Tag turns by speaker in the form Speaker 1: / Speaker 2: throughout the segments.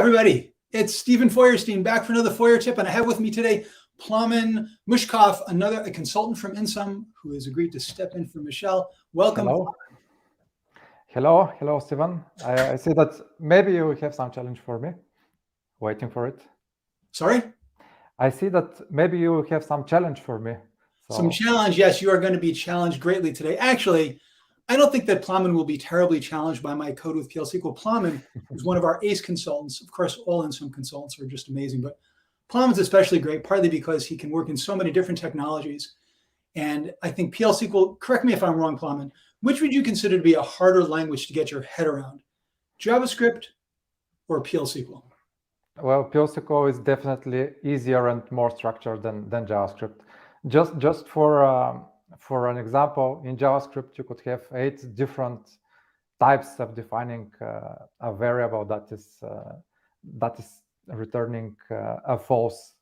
Speaker 1: everybody. It's Stephen Feuerstein back for another Feuer tip, and I have with me today Plamen Mushkov, a consultant from Insum who has agreed to step in for Michelle. Welcome.
Speaker 2: Hello, Stephen. I see that maybe you have some challenge for me. Waiting for it.
Speaker 1: Sorry?
Speaker 2: I see that maybe you have some challenge for me.
Speaker 1: Some challenge, yes, you are going to be challenged greatly today. Actually, I don't think that Plamen will be terribly challenged by my code with PL SQL. Plamen is one of our ace consultants. Of course, all Insum consultants are just amazing, but Plamen's especially great, partly because he can work in so many different technologies. And I think PL SQL, correct me if I'm wrong, Plamen, which would you consider to be a harder language to get your head around? JavaScript or PL SQL?
Speaker 2: Well, PL SQL is definitely easier and more structured than JavaScript. Just for an example, in JavaScript, you could have 8 different types of defining a variable that is returning a false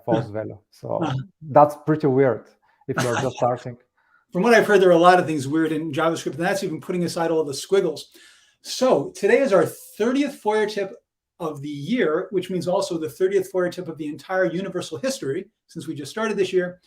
Speaker 2: value. So that's pretty weird if you're just starting.
Speaker 1: From what I've heard, there are a lot of things weird in JavaScript, and that's even putting aside all the squiggles. So today is our 30th Feuer tip of the year, which means also the 30th Feuer tip of the entire universal history, since we just started this year.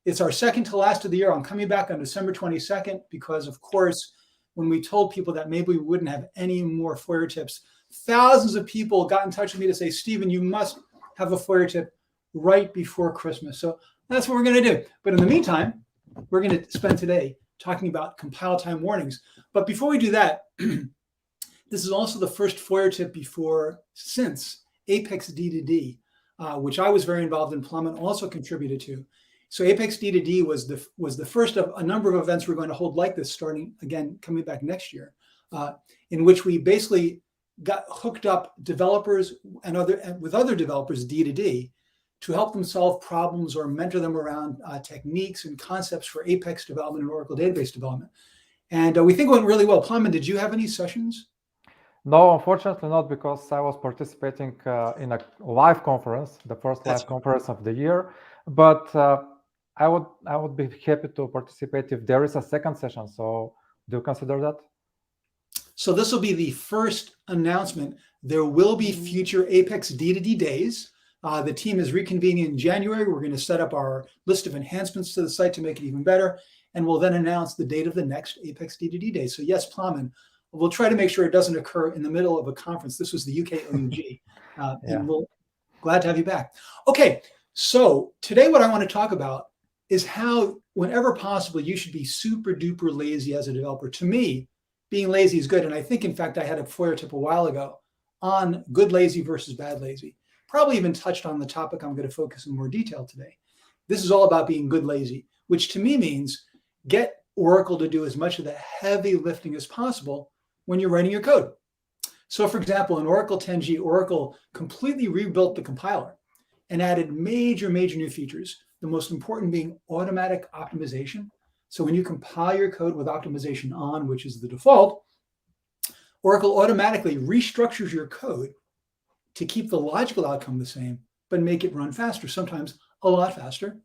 Speaker 1: It's our second to last of the year. I'm coming back on December 22nd because, of course, when we told people that maybe we wouldn't have any more Feuer tips, thousands of people got in touch with me to say, Stephen, you must have a Feuer tip right before Christmas. So that's what we're going to do. But in the meantime, we're going to spend today talking about compile time warnings. But before we do that, this is also the first Feuer tip since Apex D2D, which I was very involved in. Plamen also contributed to. So Apex D2D was the first of a number of events we're going to hold like this, starting again, coming back next year, in which we basically got hooked up developers and with other developers D2D to help them solve problems or mentor them around techniques and concepts for Apex development and Oracle database development. And we think it went really well. Plamen, did you have any sessions?
Speaker 2: No, unfortunately not, because I was participating in a live conference, the first live conference of the year. But I would be happy to participate if there is a second session. So do you consider that?
Speaker 1: So this will be the first announcement. There will be future Apex D2D days. The team is reconvening in January. We're going to set up our list of enhancements to the site to make it even better. And we'll then announce the date of the next Apex D2D day. So yes, Plamen, we'll try to make sure it doesn't occur in the middle of a conference. This was the UK OUG. And we'll glad to have you back. Okay, so today what I want to talk about is how, whenever possible, you should be super duper lazy as a developer. To me, being lazy is good. And I think, in fact, I had a Feuer tip a while ago on good lazy versus bad lazy. Probably even touched on the topic I'm going to focus in more detail today. This is all about being good lazy, which to me means get Oracle to do as much of the heavy lifting as possible when you're writing your code. So for example, in Oracle 10G, Oracle completely rebuilt the compiler and added major new features, the most important being automatic optimization. So when you compile your code with optimization on, which is the default, Oracle automatically restructures your code to keep the logical outcome the same, but make it run faster, sometimes a lot faster.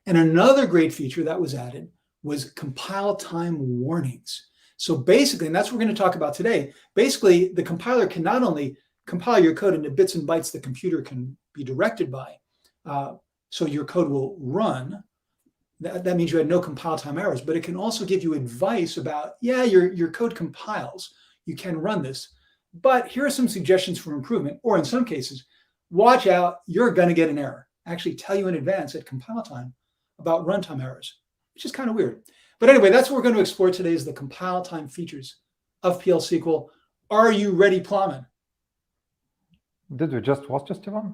Speaker 1: And another great feature that was added was compile time warnings. So basically, and that's what we're going to talk about today, basically the compiler can not only compile your code into bits and bytes the computer can be directed by, so your code will run. That means you had no compile time errors, but it can also give you advice about, yeah, your code compiles, you can run this, but here are some suggestions for improvement, or in some cases, watch out, you're going to get an error. Actually tell you in advance at compile time about runtime errors, which is kind of weird. But anyway, that's what we're going to explore today is the compile time features of PL SQL. Are you ready, Plamen?
Speaker 2: Did we just lost you, Stephen?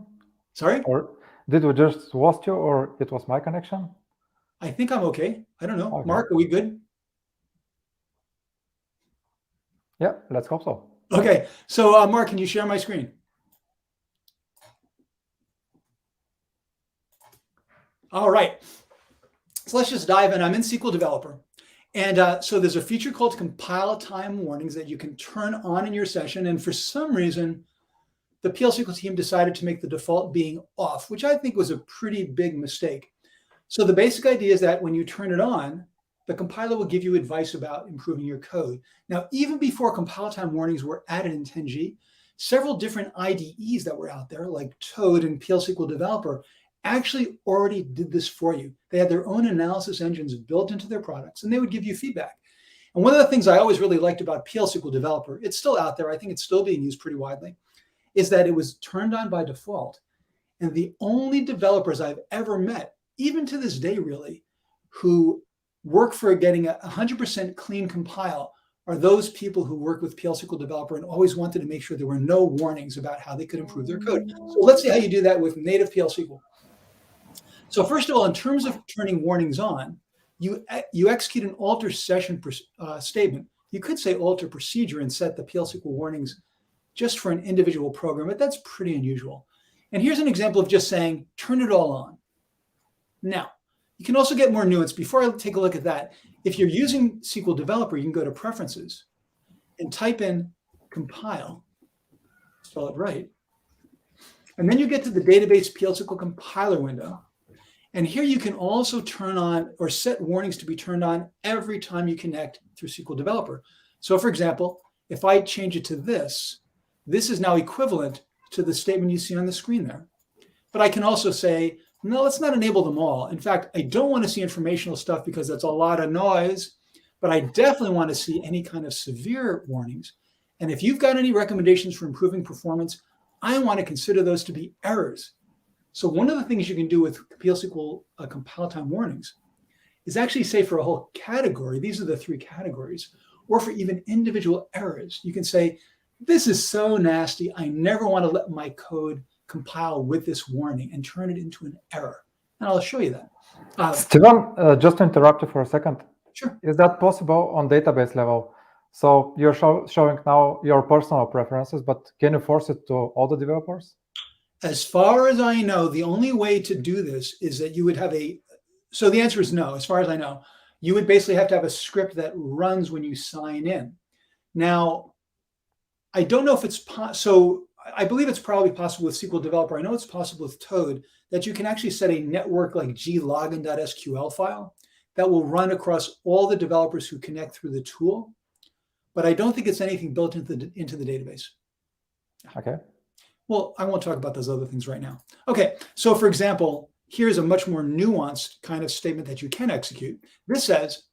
Speaker 1: Sorry?
Speaker 2: Or did we just lost you, or it was my connection?
Speaker 1: I think I'm okay. I don't know.
Speaker 2: Okay.
Speaker 1: Mark, are we good?
Speaker 2: Yeah, let's hope so.
Speaker 1: Okay, so Mark, can you share my screen? All right, so let's just dive in. I'm in SQL Developer. And so there's a feature called compile time warnings that you can turn on in your session. And for some reason, the PL SQL team decided to make the default being off, which I think was a pretty big mistake. So the basic idea is that when you turn it on, the compiler will give you advice about improving your code. Now, even before compile time warnings were added in 10G, several different IDEs that were out there, like Toad and SQL Developer, actually already did this for you. They had their own analysis engines built into their products, and they would give you feedback. And one of the things I always really liked about SQL Developer, it's still out there, I think it's still being used pretty widely, is that it was turned on by default. And the only developers I've ever met, even to this day really, who work for getting a 100% clean compile are those people who work with SQL Developer and always wanted to make sure there were no warnings about how they could improve their code. So let's see how you do that with native SQL. So first of all, in terms of turning warnings on, you execute an alter session statement. You could say alter procedure and set the SQL warnings just for an individual program, but that's pretty unusual. And here's an example of just saying, turn it all on. Now, you can also get more nuanced. Before I take a look at that, if you're using SQL Developer, you can go to Preferences and type in compile, spell it right. And then you get to the database SQL compiler window. And here you can also turn on or set warnings to be turned on every time you connect through SQL Developer. So for example, if I change it to this is now equivalent to the statement you see on the screen there. But I can also say, no, let's not enable them all. In fact, I don't want to see informational stuff because that's a lot of noise, but I definitely want to see any kind of severe warnings. And if you've got any recommendations for improving performance, I want to consider those to be errors. So one of the things you can do with SQL Compiletime warnings is actually say for a whole category, these are the 3 categories, or for even individual errors, you can say, this is so nasty, I never want to let my code compile with this warning and turn it into an error. And I'll show you that.
Speaker 2: Steven, just to interrupt you for a second.
Speaker 1: Sure.
Speaker 2: Is that possible on database level? So you're showing now your personal preferences, but can you force it to all the developers?
Speaker 1: As far as I know, the only way to do this is that you would have so the answer is no, as far as I know. You would basically have to have a script that runs when you sign in. Now, I don't know if it's so I believe it's probably possible with SQL Developer. I know it's possible with Toad that you can actually set a network like glogin.sql file that will run across all the developers who connect through the tool. But I don't think it's anything built into the database.
Speaker 2: Okay.
Speaker 1: Well, I won't talk about those other things right now. Okay, so for example, here's a much more nuanced kind of statement that you can execute. This says,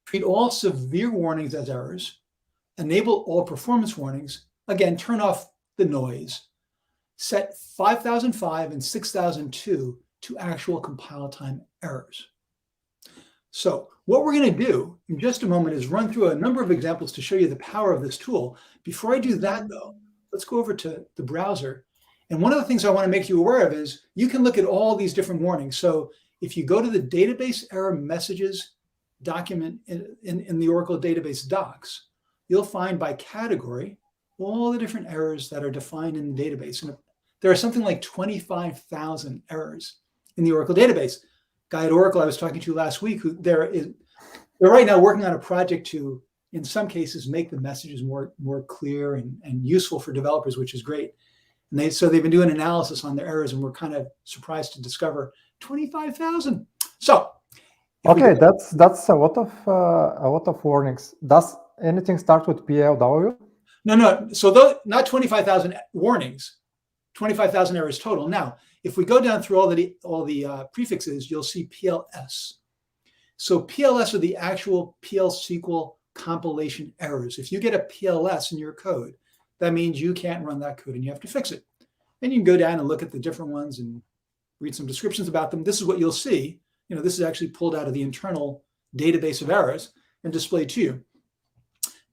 Speaker 1: treat all severe warnings as errors, enable all performance warnings, again, turn off the noise, set 5005 and 6002 to actual compile time errors. So what we're going to do in just a moment is run through a number of examples to show you the power of this tool. Before I do that, though, let's go over to the browser. And one of the things I want to make you aware of is you can look at all these different warnings. So if you go to the database error messages document in the Oracle database docs, you'll find by category all the different errors that are defined in the database. And there are something like 25,000 errors in the Oracle database. Guy at Oracle I was talking to last week, they're right now working on a project to, in some cases, make the messages more clear and useful for developers, which is great. And so they've been doing analysis on their errors, and we're kind of surprised to discover 25,000. So
Speaker 2: okay, that's a lot of warnings. Does anything start with PLW?
Speaker 1: No. So not 25,000 warnings, 25,000 errors total. Now, if we go down through all the prefixes, you'll see PLS. So PLS are the actual SQL compilation errors. If you get a PLS in your code, that means you can't run that code and you have to fix it. And you can go down and look at the different ones and read some descriptions about them. This is what you'll see. This is actually pulled out of the internal database of errors and displayed to you.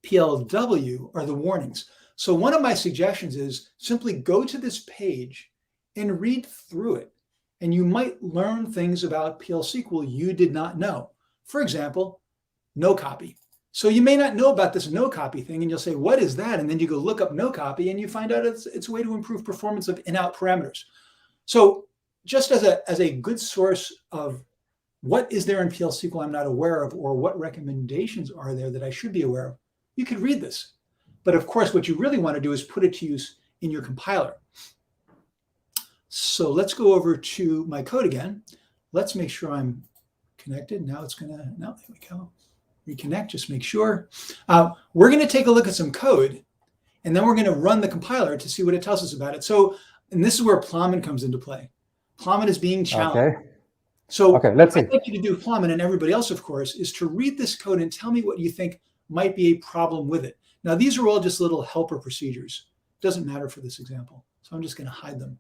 Speaker 1: PLW are the warnings. So one of my suggestions is simply go to this page and read through it. And you might learn things about SQL you did not know. For example, no copy. So you may not know about this no copy thing, and you'll say, what is that? And then you go look up no copy, and you find out it's a way to improve performance of in-out parameters. So just as a good source of what is there in SQL I'm not aware of, or what recommendations are there that I should be aware of, you could read this. But of course, what you really want to do is put it to use in your compiler. So let's go over to my code again. Let's make sure I'm connected. Now there we go. Reconnect, just make sure. We're going to take a look at some code. And then we're going to run the compiler to see what it tells us about it. So, and this is where Plowman comes into play. Plowman is being challenged.
Speaker 2: Okay.
Speaker 1: So
Speaker 2: Okay, let's see.
Speaker 1: what I'd like you to do, Plowman, and everybody else, of course, is to read this code and tell me what you think might be a problem with it. Now, these are all just little helper procedures. Doesn't matter for this example. So I'm just going to hide them.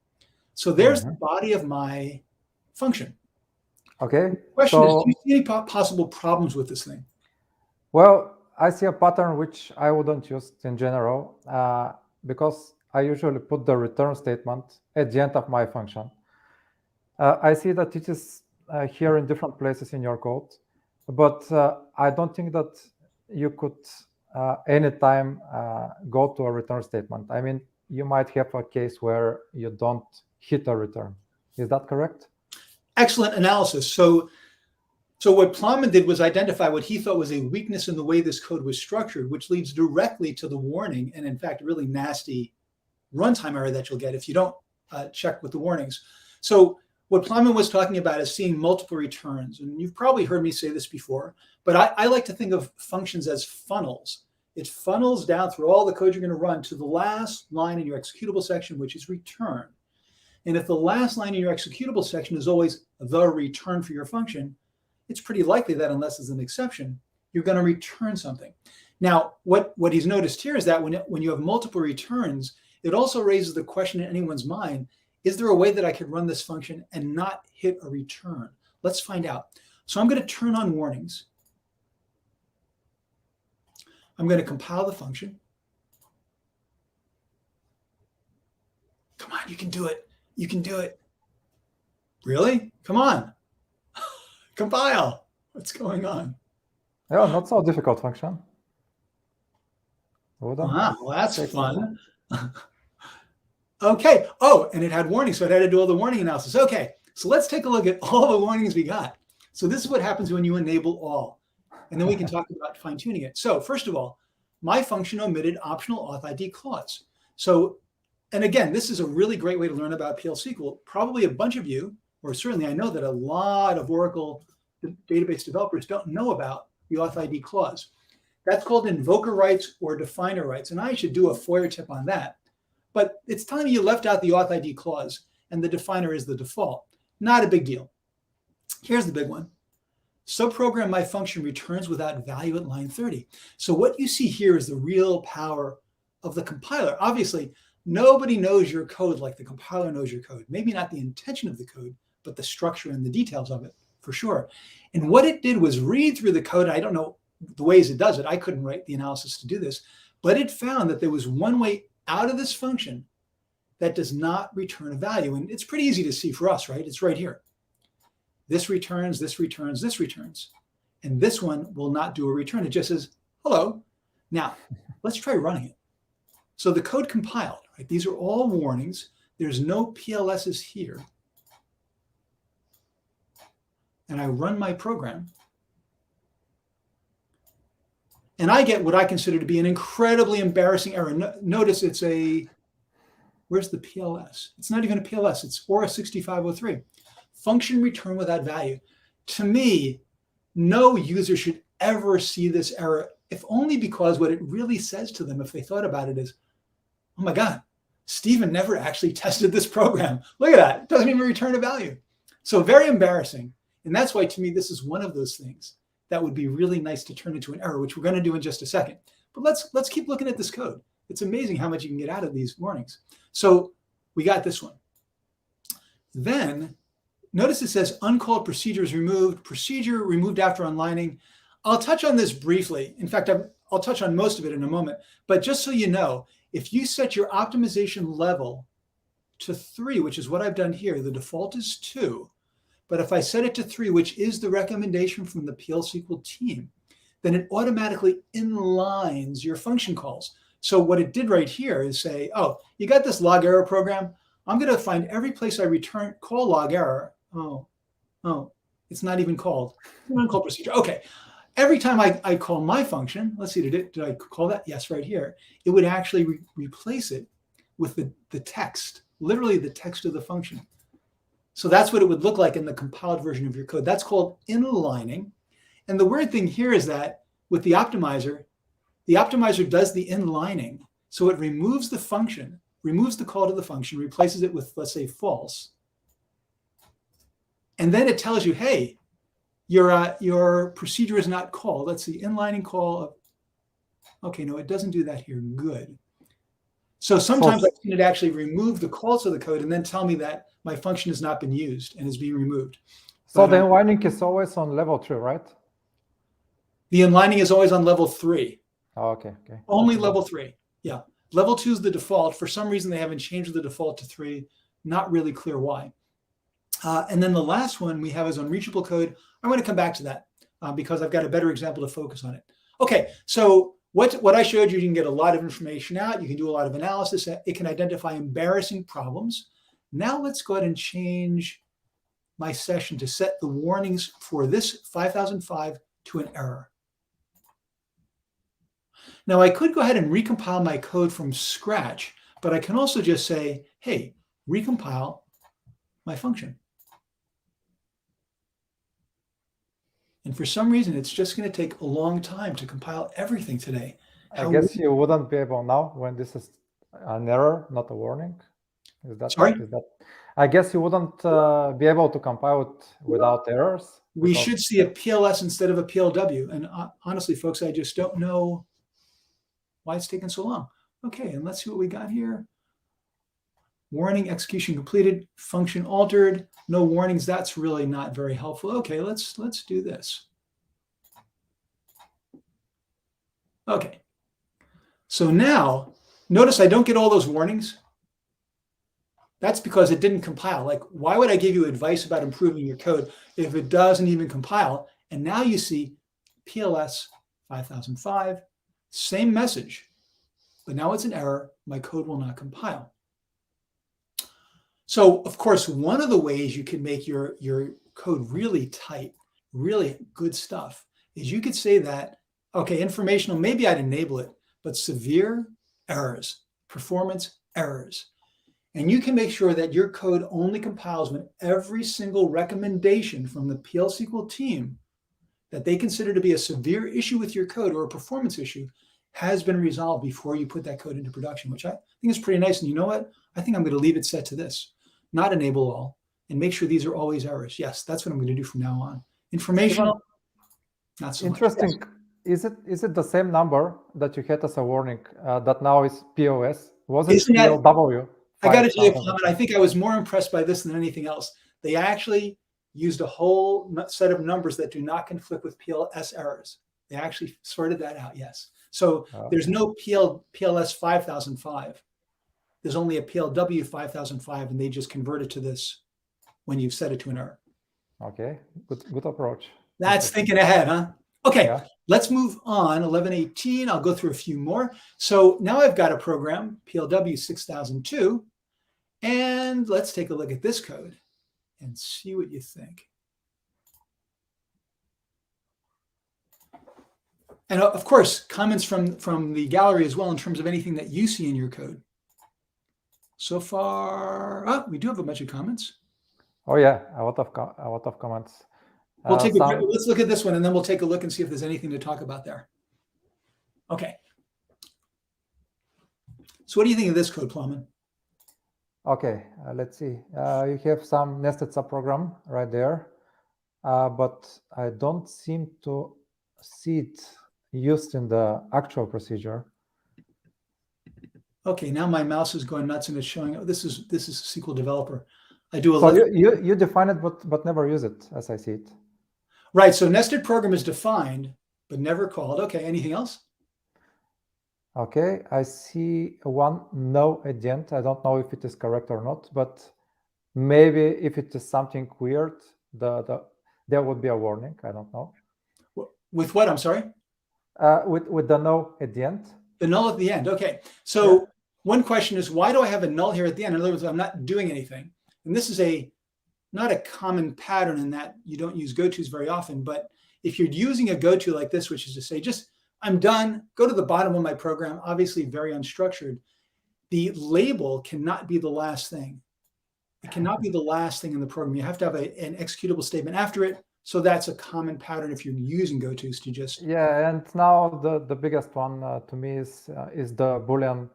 Speaker 1: So there's the body of my function.
Speaker 2: Okay.
Speaker 1: The question is, do you see any possible problems with this thing?
Speaker 2: Well, I see a pattern which I wouldn't use in general because I usually put the return statement at the end of my function. I see that it is here in different places in your code, but I don't think that you could anytime go to a return statement. I mean, you might have a case where you don't hit a return. Is that correct?
Speaker 1: Excellent analysis. So what Plowman did was identify what he thought was a weakness in the way this code was structured, which leads directly to the warning and, in fact, a really nasty runtime error that you'll get if you don't check with the warnings. So what Plowman was talking about is seeing multiple returns. And you've probably heard me say this before, but I like to think of functions as funnels. It funnels down through all the code you're going to run to the last line in your executable section, which is return. And if the last line in your executable section is always the return for your function, it's pretty likely that unless there's an exception, you're going to return something. Now, what he's noticed here is that when you have multiple returns, it also raises the question in anyone's mind, is there a way that I could run this function and not hit a return? Let's find out. So I'm going to turn on warnings. I'm going to compile the function. Come on, you can do it. You can do it. Really? Come on. Compile. What's going on?
Speaker 2: Yeah, not so difficult function.
Speaker 1: Wow, well, that's fun. Okay. Oh, and it had warnings, so it had to do all the warning analysis. Okay, so let's take a look at all the warnings we got. So this is what happens when you enable all. And then we can talk about fine-tuning it. So first of all, my function omitted optional auth ID clause. So, and again, this is a really great way to learn about PL SQL. Probably a bunch of you, or certainly I know that a lot of Oracle database developers don't know about the auth ID clause. That's called invoker rights or definer rights. And I should do a Feuertip on that. But it's telling you left out the auth ID clause and the definer is the default. Not a big deal. Here's the big one. Subprogram my function returns without value at line 30. So what you see here is the real power of the compiler. Obviously, nobody knows your code like the compiler knows your code. Maybe not the intention of the code, but the structure and the details of it, for sure. And what it did was read through the code. I don't know the ways it does it. I couldn't write the analysis to do this, but it found that there was one way out of this function that does not return a value. And it's pretty easy to see for us, right? It's right here. This returns, this returns, this returns. And this one will not do a return. It just says, hello. Now, let's try running it. So the code compiled, right? These are all warnings. There's no PLSs here. And I run my program. And I get what I consider to be an incredibly embarrassing error. Notice it's a, where's the PLS? It's not even a PLS. It's ORA 6503. Function return without value. To me, no user should ever see this error, if only because what it really says to them, if they thought about it, is, oh my God, Stephen never actually tested this program. Look at that. It doesn't even return a value. So very embarrassing. And that's why, to me, this is one of those things that would be really nice to turn into an error, which we're going to do in just a second. But let's keep looking at this code. It's amazing how much you can get out of these warnings. So we got this one. Then notice it says uncalled procedures removed, procedure removed after unlining. I'll touch on this briefly. In fact, I'll touch on most of it in a moment. But just so you know, if you set your optimization level to 3, which is what I've done here, the default is 2. But if I set it to 3, which is the recommendation from the PL SQL team, then it automatically inlines your function calls. So what it did right here is say, oh, you got this log error program. I'm going to find every place I call log error. Oh, it's not even called. It's an uncalled procedure. Okay. Every time I call my function, let's see, did I call that? Yes, right here. It would actually replace it with the text, literally the text of the function. So that's what it would look like in the compiled version of your code. That's called inlining. And the weird thing here is that with the optimizer does the inlining. So it removes the function, removes the call to the function, replaces it with, let's say, false. And then it tells you, hey, your procedure is not called. Let's see, inlining call of, okay, no, it doesn't do that here. Good. So sometimes I've seen it actually remove the calls to the code and then tell me that my function has not been used and is being removed.
Speaker 2: So the inlining is always on level 3, right?
Speaker 1: The inlining is always on level 3.
Speaker 2: Oh, okay.
Speaker 1: Only level 3. Yeah. Level 2 is the default. For some reason, they haven't changed the default to 3. Not really clear why. And then the last one we have is unreachable code. I'm going to come back to that because I've got a better example to focus on it. Okay, so what I showed you can get a lot of information out. You can do a lot of analysis. It can identify embarrassing problems. Now let's go ahead and change my session to set the warnings for this 5005 to an error. Now I could go ahead and recompile my code from scratch, but I can also just say, hey, recompile my function. And for some reason, it's just going to take a long time to compile everything today.
Speaker 2: I guess you wouldn't be able now when this is an error, not a warning. Is that
Speaker 1: sorry?
Speaker 2: I guess you wouldn't be able to compile it without errors.
Speaker 1: We should see a PLS instead of a PLW. And honestly, folks, I just don't know why it's taking so long. Okay, and let's see what we got here. Warning, execution completed, function altered, no warnings. That's really not very helpful. Okay, let's do this. Okay, so now notice I don't get all those warnings. That's because it didn't compile. Like, why would I give you advice about improving your code if it doesn't even compile? And now you see PLS 5005, same message, but now it's an error. My code will not compile. So, of course, one of the ways you can make your code really tight, really good stuff, is you could say that, okay, informational, maybe I'd enable it, but severe errors, performance errors. And you can make sure that your code only compiles when every single recommendation from the PL SQL team that they consider to be a severe issue with your code or a performance issue has been resolved before you put that code into production, which I think is pretty nice. And you know what? I think I'm going to leave it set to this. Not enable all, and make sure these are always errors. Yes, that's what I'm going to do from now on. Informational, not so
Speaker 2: interesting.
Speaker 1: much.
Speaker 2: Yes. Is it the same number that you had as a warning that now is POS? Was it PLW?
Speaker 1: I got to tell you, Clement, I think I was more impressed by this than anything else. They actually used a whole set of numbers that do not conflict with PLS errors. They actually sorted that out, yes. So there's no PLS 5005. There's only a PLW 5005, and they just convert it to this when you've set it to an error.
Speaker 2: Okay, good approach.
Speaker 1: That's thinking ahead, huh? Okay, let's move on. 1118, I'll go through a few more. So now I've got a program, PLW 6002, and let's take a look at this code and see what you think. And of course, comments from the gallery as well in terms of anything that you see in your code. So far, we do have a bunch of comments.
Speaker 2: Oh yeah, a lot of comments.
Speaker 1: We'll take let's look at this one, and then we'll take a look and see if there's anything to talk about there. Okay. So what do you think of this code, Plowman?
Speaker 2: Okay, let's see. You have some nested subprogram right there, but I don't seem to see it used in the actual procedure.
Speaker 1: Okay, now my mouse is going nuts and it's showing. Oh, this is SQL Developer. I do a.
Speaker 2: So you define it, but never use it, as I see it.
Speaker 1: Right. So nested program is defined, but never called. Okay. Anything else?
Speaker 2: Okay, I see one no at the end. I don't know if it is correct or not, but maybe if it is something weird, there would be a warning. I don't know.
Speaker 1: With what? I'm sorry.
Speaker 2: With the no at the end.
Speaker 1: The null at the end. Okay. So one question is, why do I have a null here at the end? In other words, I'm not doing anything. And this is not a common pattern in that you don't use go-tos very often. But if you're using a go-to like this, which is to say, just I'm done, go to the bottom of my program, obviously very unstructured. The label cannot be the last thing. It cannot be the last thing in the program. You have to have an executable statement after it. So that's a common pattern if you're using go-tos to just.
Speaker 2: Yeah, and now the biggest one to me is the Boolean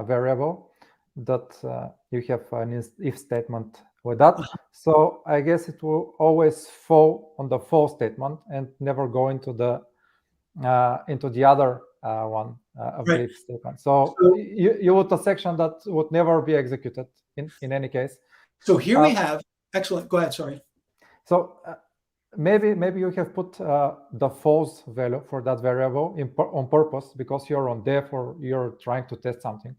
Speaker 2: variable that you have an if statement with that. So I guess it will always fall on the false statement and never go into the other one of the if statement. So you would a section that would never be executed in any case.
Speaker 1: So here we have, excellent, go ahead, sorry.
Speaker 2: So maybe you have put the false value for that variable on purpose because you're on dev or you're trying to test something.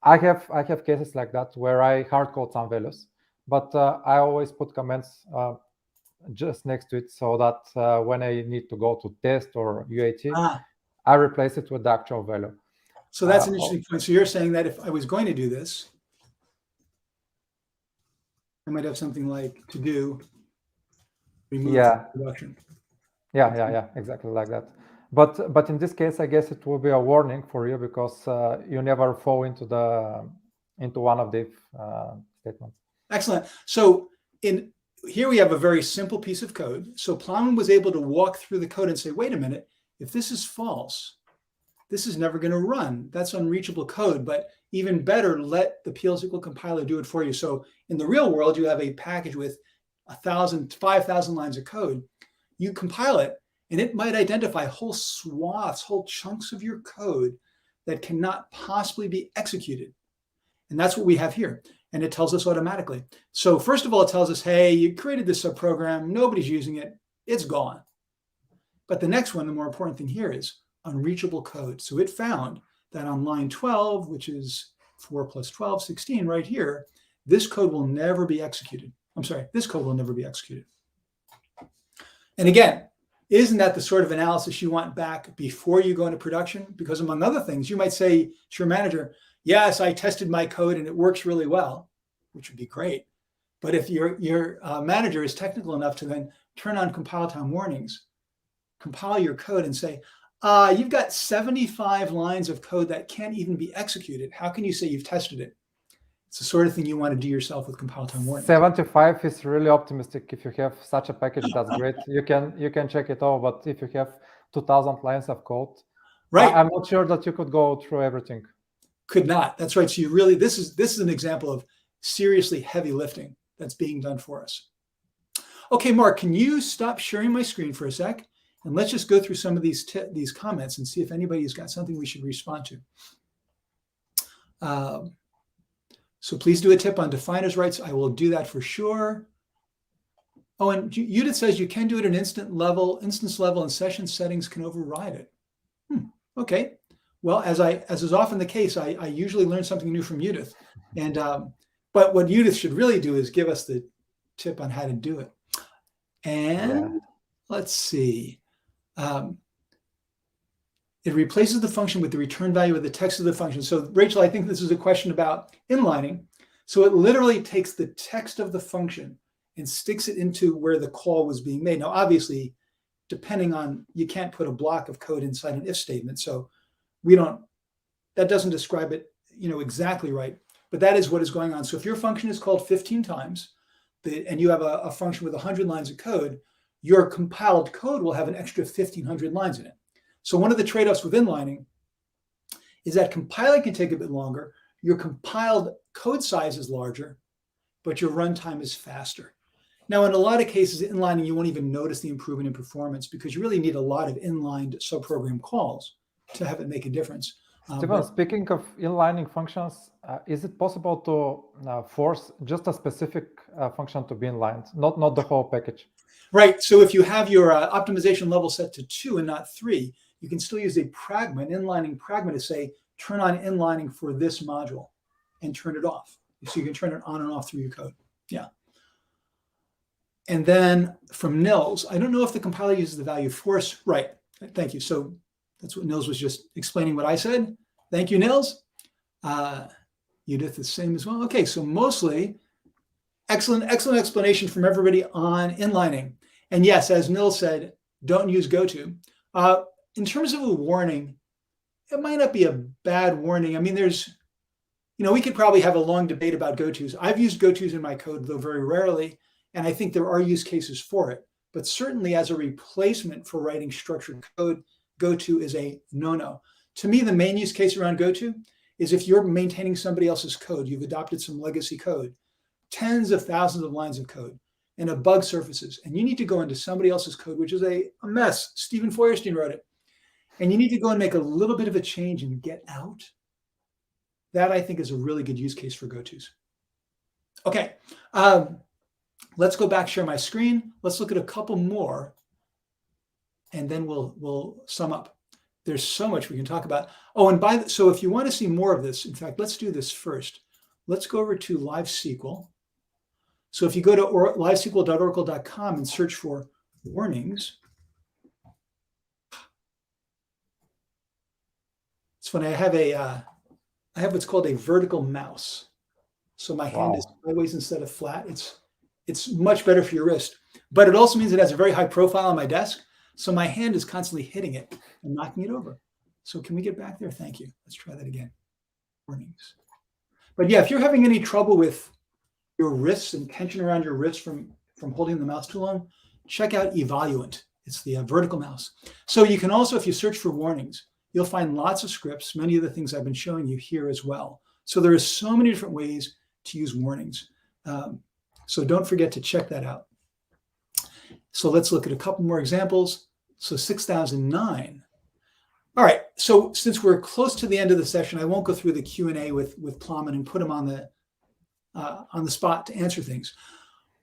Speaker 2: I have cases like that where I hard code some values, but I always put comments just next to it so that when I need to go to test or UAT, I replace it with the actual value.
Speaker 1: So that's an interesting point. So you're saying that if I was going to do this, I might have something like to do remove production.
Speaker 2: Yeah, exactly like that. But in this case, I guess it will be a warning for you because you never fall into one of the statements.
Speaker 1: Excellent. So here we have a very simple piece of code. So Plowman was able to walk through the code and say, wait a minute, if this is false, this is never going to run. That's unreachable code. But even better, let the PL/SQL compiler do it for you. So in the real world, you have a package with 1,000, 5,000 lines of code. You compile it, and it might identify whole swaths, whole chunks of your code that cannot possibly be executed. And that's what we have here. And it tells us automatically. So first of all, it tells us, hey, you created this subprogram, nobody's using it, it's gone. But the next one, the more important thing here is unreachable code. So it found that on line 12, which is 4 plus 12, 16 right here, this code will never be executed. I'm sorry, this code will never be executed. And again, isn't that the sort of analysis you want back before you go into production? Because among other things, you might say to your manager, yes, I tested my code and it works really well, which would be great. But if your manager is technical enough to then turn on Compiletime warnings, compile your code and say, you've got 75 lines of code that can't even be executed. How can you say you've tested it? It's the sort of thing you want to do yourself with Compiletime warnings.
Speaker 2: 75 is really optimistic. If you have such a package, that's great. You can check it all. But if you have 2,000 lines of code,
Speaker 1: right?
Speaker 2: I'm not sure that you could go through everything.
Speaker 1: Could not. That's right. So you really, this is an example of seriously heavy lifting that's being done for us. Okay, Mark, can you stop sharing my screen for a sec? And let's just go through some of these comments and see if anybody's got something we should respond to. So please do a tip on definers rights. I will do that for sure. Oh, and Judith says you can do it at instance level, and session settings can override it. Okay. Well, as is often the case, I usually learn something new from Judith. And but what Judith should really do is give us the tip on how to do it. And let's see. It replaces the function with the return value of the text of the function. So Rachel, I think this is a question about inlining. So it literally takes the text of the function and sticks it into where the call was being made. Now, obviously, depending on, you can't put a block of code inside an if statement. So that doesn't describe it, exactly right. But that is what is going on. So if your function is called 15 times, and you have a function with 100 lines of code, your compiled code will have an extra 1,500 lines in it. So one of the trade-offs with inlining is that compiling can take a bit longer. Your compiled code size is larger, but your runtime is faster. Now, in a lot of cases, inlining, you won't even notice the improvement in performance because you really need a lot of inlined subprogram calls to have it make a difference.
Speaker 2: Stephen, speaking of inlining functions, is it possible to force just a specific function to be inlined, not the whole package?
Speaker 1: Right. So if you have your optimization level set to 2 and not 3, you can still use a pragma, an inlining pragma, to say, turn on inlining for this module and turn it off. So you can turn it on and off through your code. Yeah. And then from Nils, I don't know if the compiler uses the value force. Right. Thank you. So that's what Nils was just explaining what I said. Thank you, Nils. Judith, the same as well. Okay. So mostly excellent explanation from everybody on inlining. And yes, as Nils said, don't use goto. In terms of a warning, it might not be a bad warning. I mean, we could probably have a long debate about gotos. I've used gotos in my code, though very rarely, and I think there are use cases for it. But certainly as a replacement for writing structured code, goto is a no-no. To me, the main use case around goto is if you're maintaining somebody else's code, you've adopted some legacy code, tens of thousands of lines of code, and a bug surfaces, and you need to go into somebody else's code, which is a mess. Stephen Feuerstein wrote it. And you need to go and make a little bit of a change and get out. That, I think, is a really good use case for go-tos. Okay, let's go back, share my screen. Let's look at a couple more, and then we'll sum up. There's so much we can talk about. Oh, and so if you want to see more of this, in fact, let's do this first. Let's go over to Live SQL. So if you go to livesql.oracle.com and search for warnings, it's funny. I have what's called a vertical mouse. So my hand is sideways instead of flat. It's much better for your wrist, but it also means it has a very high profile on my desk. So my hand is constantly hitting it and knocking it over. So can we get back there? Thank you. Let's try that again. Warnings. But yeah, if you're having any trouble with your wrists and tension around your wrist from holding the mouse too long, check out Evaluant. It's the vertical mouse. So you can also, if you search for warnings, you'll find lots of scripts, many of the things I've been showing you here as well. So there are so many different ways to use warnings. So don't forget to check that out. So let's look at a couple more examples. So 6009. All right, so since we're close to the end of the session, I won't go through the Q&A with Plowman and put him on the spot to answer things.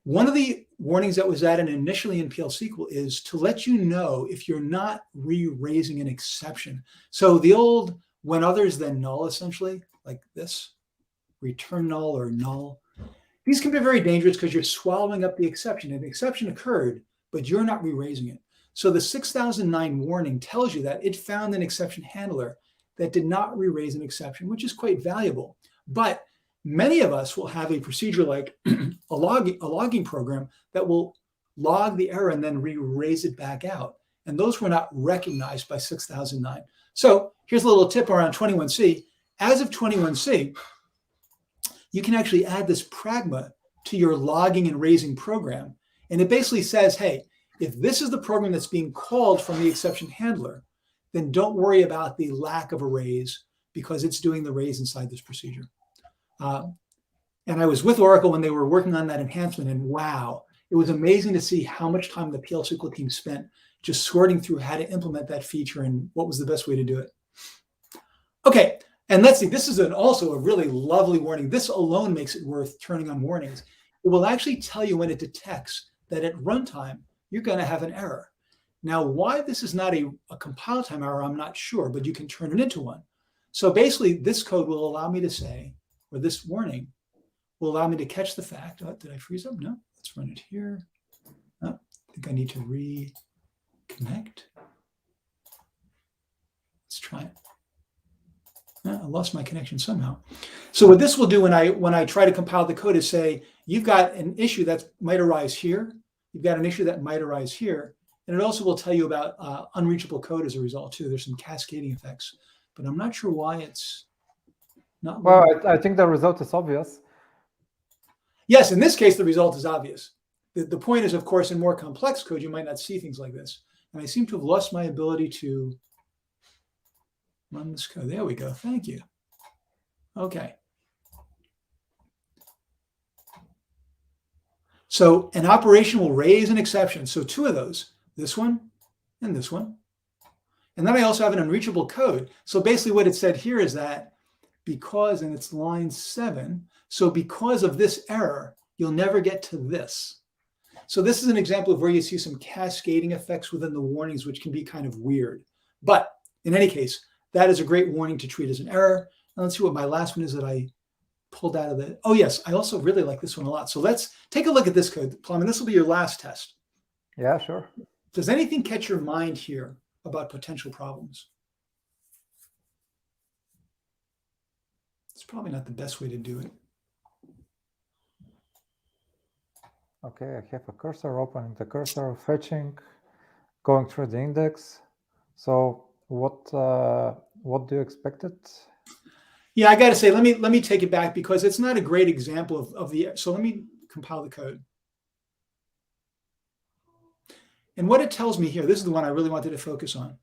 Speaker 1: One of the warnings that was added initially in PL SQL is to let you know if you're not re-raising an exception. So the old when others then null, essentially, like this, return null or null. These can be very dangerous because you're swallowing up the exception. An exception occurred, but you're not re-raising it. So the 6009 warning tells you that it found an exception handler that did not re-raise an exception, which is quite valuable. But many of us will have a procedure like a logging program that will log the error and then re-raise it back out. And those were not recognized by 6009. So here's a little tip around 21C. As of 21C, you can actually add this pragma to your logging and raising program. And it basically says, hey, if this is the program that's being called from the exception handler, then don't worry about the lack of a raise because it's doing the raise inside this procedure. And I was with Oracle when they were working on that enhancement, and wow, it was amazing to see how much time the PL SQL team spent just sorting through how to implement that feature and what was the best way to do it. Okay, and let's see, this is also a really lovely warning. This alone makes it worth turning on warnings. It will actually tell you when it detects that at runtime, you're going to have an error. Now, why this is not a compile time error, I'm not sure, but you can turn it into one. So basically, this code will allow me to say, or this warning will allow me to catch the fact. Oh, did I freeze up? No, let's run it here. Oh, I think I need to reconnect. Let's try it. Oh, I lost my connection somehow. So what this will do when I try to compile the code is say, you've got an issue that might arise here. You've got an issue that might arise here. And it also will tell you about unreachable code as a result too. There's some cascading effects, but I'm not sure why it's not.
Speaker 2: Well, I think the result is obvious.
Speaker 1: Yes, in this case, the result is obvious. The point is, of course, in more complex code, you might not see things like this. And I seem to have lost my ability to run this code. There we go. Thank you. Okay. So an operation will raise an exception. So two of those, this one and this one. And then I also have an unreachable code. So basically what it said here is that because, and it's line 7, so because of this error, you'll never get to this. So this is an example of where you see some cascading effects within the warnings, which can be kind of weird. But in any case, that is a great warning to treat as an error. Now let's see what my last one is that I pulled out of the, oh yes, I also really like this one a lot. So let's take a look at this code, Plum, this will be your last test.
Speaker 2: Yeah, sure.
Speaker 1: Does anything catch your mind here about potential problems? It's probably not the best way to do it.
Speaker 2: Okay, I have a cursor, opening the cursor, fetching, going through the index. So what do you expect it?
Speaker 1: Yeah, I got to say, let me take it back because it's not a great example of the. So let me compile the code. And what it tells me here, this is the one I really wanted to focus on.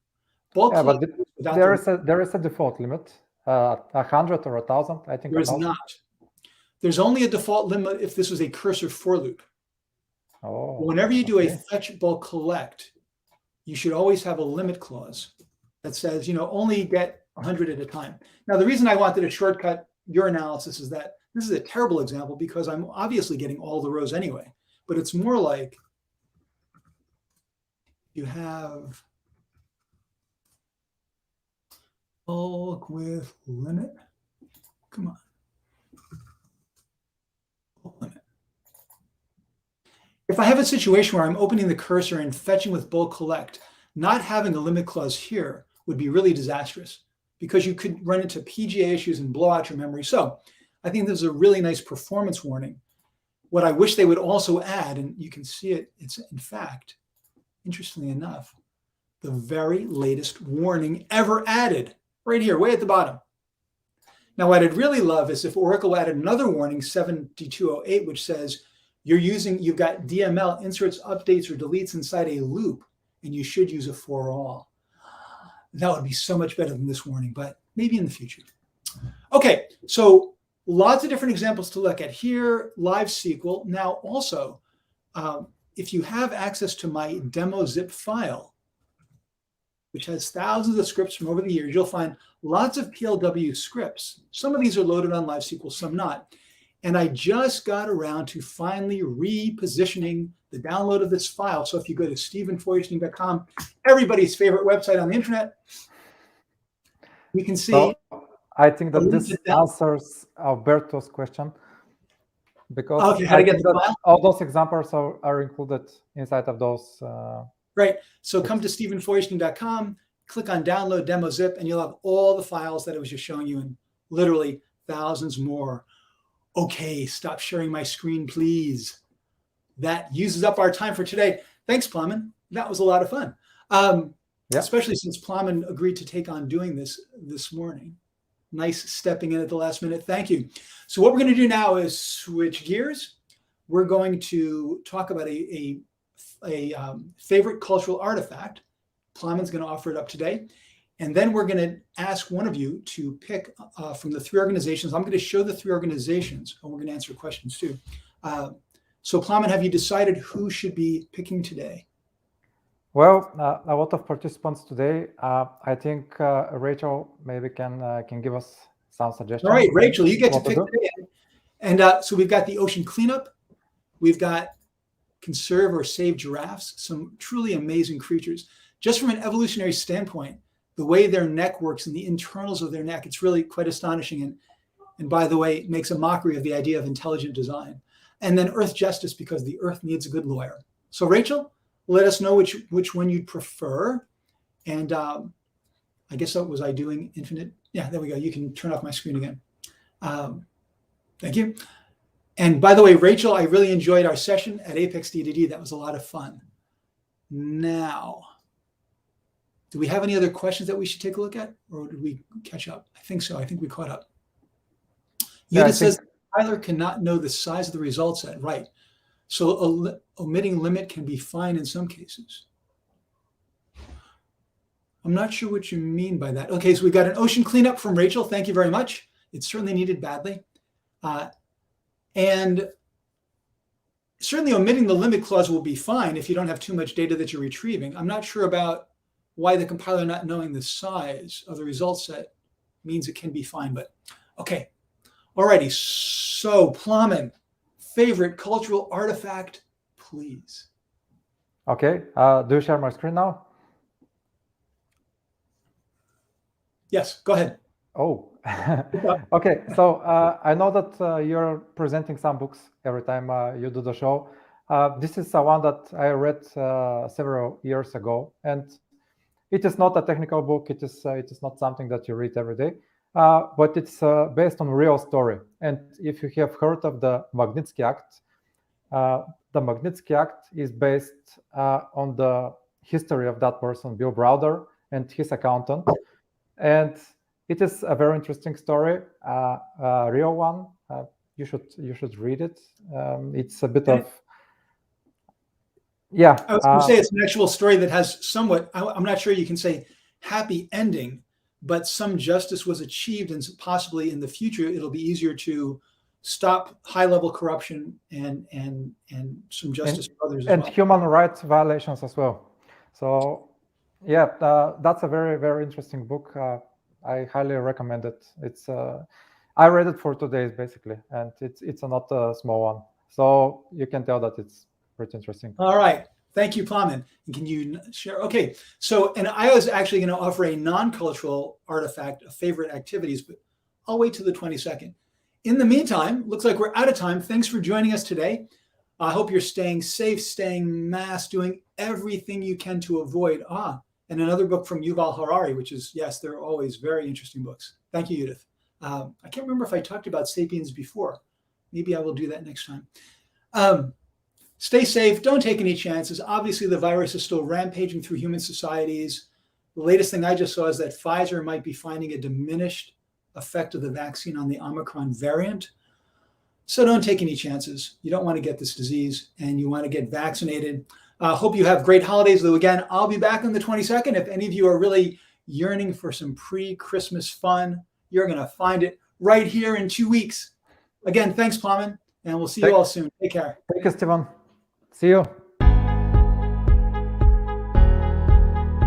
Speaker 1: Bulk
Speaker 2: yeah, but there is a default limit. 100 or 1,000? I think
Speaker 1: There is
Speaker 2: 1,000.
Speaker 1: not. There's only a default limit if this was a cursor for loop.
Speaker 2: Oh,
Speaker 1: Whenever you do a
Speaker 2: okay.
Speaker 1: fetch bulk collect, you should always have a limit clause that says, only get 100 at a time. Now, the reason I wanted to shortcut your analysis is that this is a terrible example because I'm obviously getting all the rows anyway, but it's more like you have bulk with limit. Come on. Bulk limit. If I have a situation where I'm opening the cursor and fetching with bulk collect, not having a limit clause here would be really disastrous because you could run into PGA issues and blow out your memory. So I think this is a really nice performance warning. What I wish they would also add, and you can see it, it's in fact, interestingly enough, the very latest warning ever added right here, way at the bottom. Now, what I'd really love is if Oracle added another warning, 7208, which says you've got DML inserts, updates, or deletes inside a loop, and you should use a for all. That would be so much better than this warning, but maybe in the future. Okay, so lots of different examples to look at here. Live SQL. Now, also, if you have access to my demo zip file, which has thousands of scripts from over the years, you'll find lots of PLW scripts. Some of these are loaded on Live SQL, some not. And I just got around to finally repositioning the download of this file. So if you go to stephenfeuerstein.com, everybody's favorite website on the internet, you can see.
Speaker 2: So I think that this answers Alberto's question, because
Speaker 1: okay, how to get the file?
Speaker 2: All those examples are included inside of those.
Speaker 1: Right. So come to stephenfeuerstein.com, click on download demo zip, and you'll have all the files that I was just showing you, and literally thousands more. Okay, stop sharing my screen, please. That uses up our time for today. Thanks, Plamen. That was a lot of fun. Especially since Plamen agreed to take on doing this morning. Nice stepping in at the last minute. Thank you. So what we're going to do now is switch gears. We're going to talk about a favorite cultural artifact. Plamen's going to offer it up today. And then we're going to ask one of you to pick from the three organizations. I'm going to show the three organizations, and we're going to answer questions too. So Plamen, have you decided who should be picking today?
Speaker 2: Well, a lot of participants today. I think Rachel maybe can give us some suggestions.
Speaker 1: All right, Rachel, you get to pick today. And so we've got the ocean cleanup. We've got conserve or save giraffes, some truly amazing creatures. Just from an evolutionary standpoint, the way their neck works and the internals of their neck, it's really quite astonishing. And by the way, it makes a mockery of the idea of intelligent design. And then Earth Justice, because the Earth needs a good lawyer. So Rachel, let us know which one you'd prefer. And I guess that was I doing infinite. Yeah, there we go. You can turn off my screen again. Thank you. And by the way, Rachel, I really enjoyed our session at Apex DDD. That was a lot of fun. Now, do we have any other questions that we should take a look at, or did we catch up? I think so. I think we caught up. Yuda says Tyler cannot know the size of the result set. Right. So omitting limit can be fine in some cases. I'm not sure what you mean by that. Okay, so we got an ocean cleanup from Rachel. Thank you very much. It's certainly needed badly. And certainly omitting the limit clause will be fine if you don't have too much data that you're retrieving. I'm not sure about why the compiler not knowing the size of the result set means it can be fine, but okay. Alrighty, so Plamen, favorite cultural artifact, please.
Speaker 2: Okay, do you share my screen now?
Speaker 1: Yes, go ahead.
Speaker 2: Oh, okay. So I know that you're presenting some books every time you do the show. This is one that I read several years ago, and it is not a technical book. It is not something that you read every day, but it's based on a real story. And if you have heard of the Magnitsky Act, the Magnitsky Act is based on the history of that person, Bill Browder, and his accountant. And it is a very interesting story, a real one. You should read it. It's a bit of, yeah.
Speaker 1: I was going to say it's an actual story that has somewhat, I'm not sure you can say happy ending, but some justice was achieved, and possibly in the future it'll be easier to stop high-level corruption and some justice for others as
Speaker 2: and
Speaker 1: well.
Speaker 2: human rights violations as well. So yeah, that's a very, very interesting book. I highly recommend it. It's I read it for 2 days basically, and it's not a small one. So you can tell that it's pretty interesting.
Speaker 1: All right. Thank you, Plamen. And can you share? Okay. So, and I was actually going to offer a non-cultural artifact of favorite activities, but I'll wait till the 22nd. In the meantime, looks like we're out of time. Thanks for joining us today. I hope you're staying safe, staying masked, doing everything you can to avoid. And another book from Yuval Harari, which is, yes, they're always very interesting books. Thank you, Judith. I can't remember if I talked about Sapiens before. Maybe I will do that next time. Stay safe. Don't take any chances. Obviously, the virus is still rampaging through human societies. The latest thing I just saw is that Pfizer might be finding a diminished effect of the vaccine on the Omicron variant. So don't take any chances. You don't want to get this disease, and you want to get vaccinated. Hope you have great holidays, though. Again, I'll be back on the 22nd. If any of you are really yearning for some pre-Christmas fun, you're going to find it right here in 2 weeks. Again, thanks, Plamen, and we'll see you all soon. Take care.
Speaker 2: Thank you, Stephen. See you.